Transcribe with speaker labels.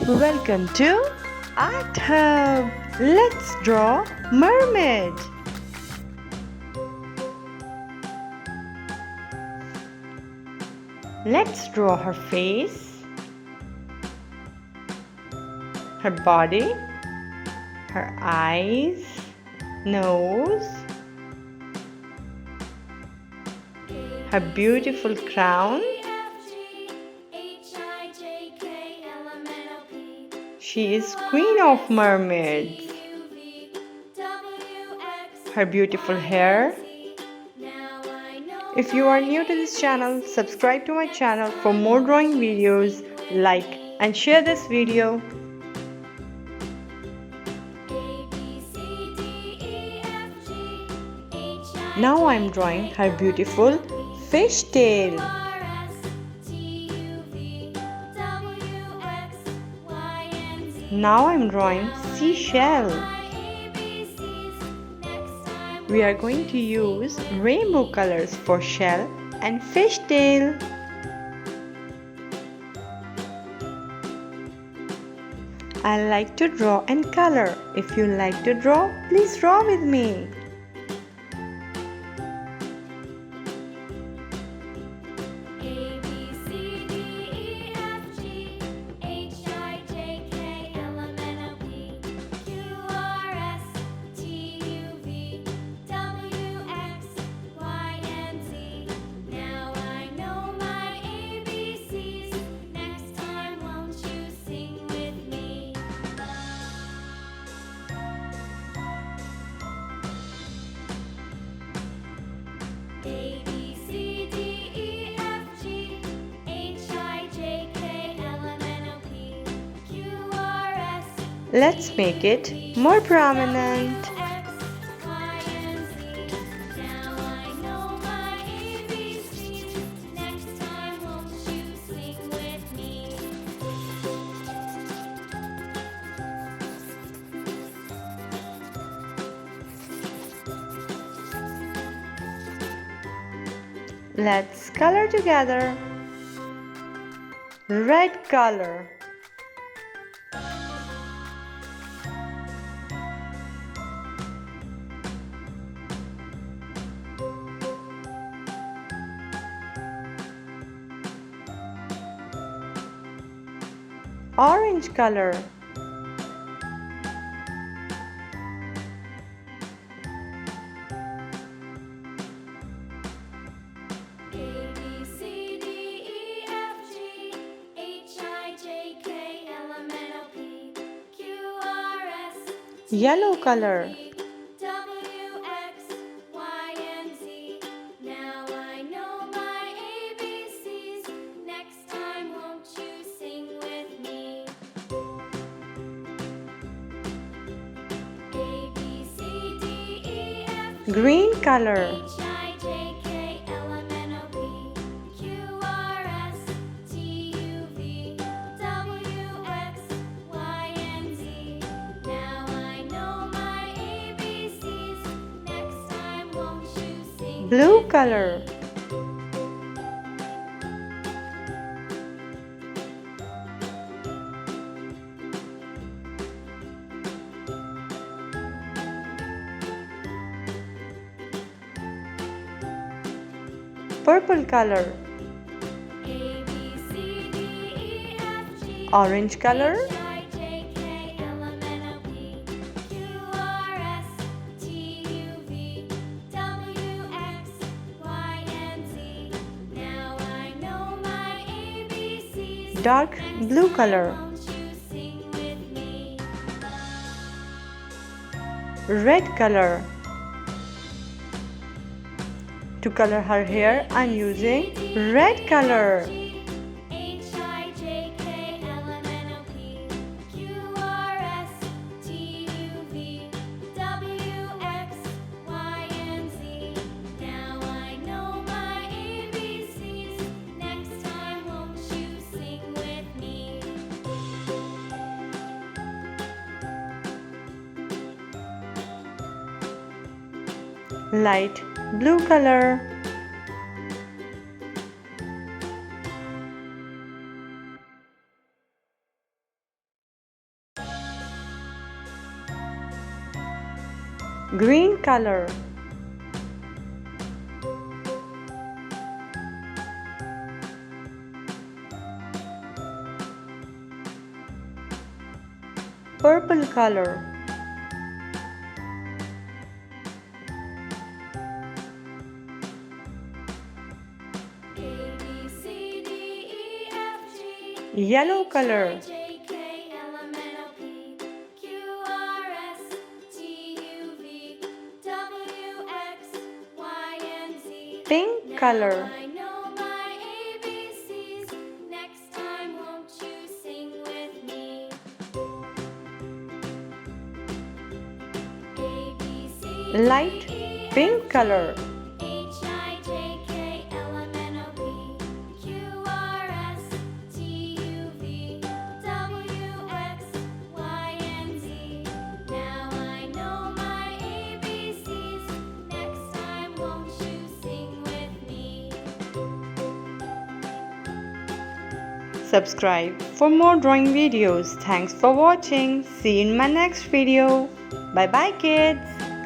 Speaker 1: Welcome to Art Hub. Let's draw mermaid. Let's draw her face, her body, her eyes, nose, her beautiful crown. She is queen of mermaids. Her beautiful hair. If you are new to this channel, subscribe to my channel for more drawing videos. Like and share this video. Now I am drawing her beautiful fish tail. Now I am drawing seashell. We are going to use rainbow colors for shell and fish tail. I like to draw and color. If you like to draw, please draw with me. Let's make it more prominent. Let's color together. Red color. Orange color. Yellow color. Green color. Blue color. Purple color. Orange color. Dark blue color. Red color. To color her hair, I'm using red color. Light blue color. green color, purple color, yellow color, pink color, light pink color, subscribe for more drawing videos. Thanks for watching. See you in my next video. Bye bye kids.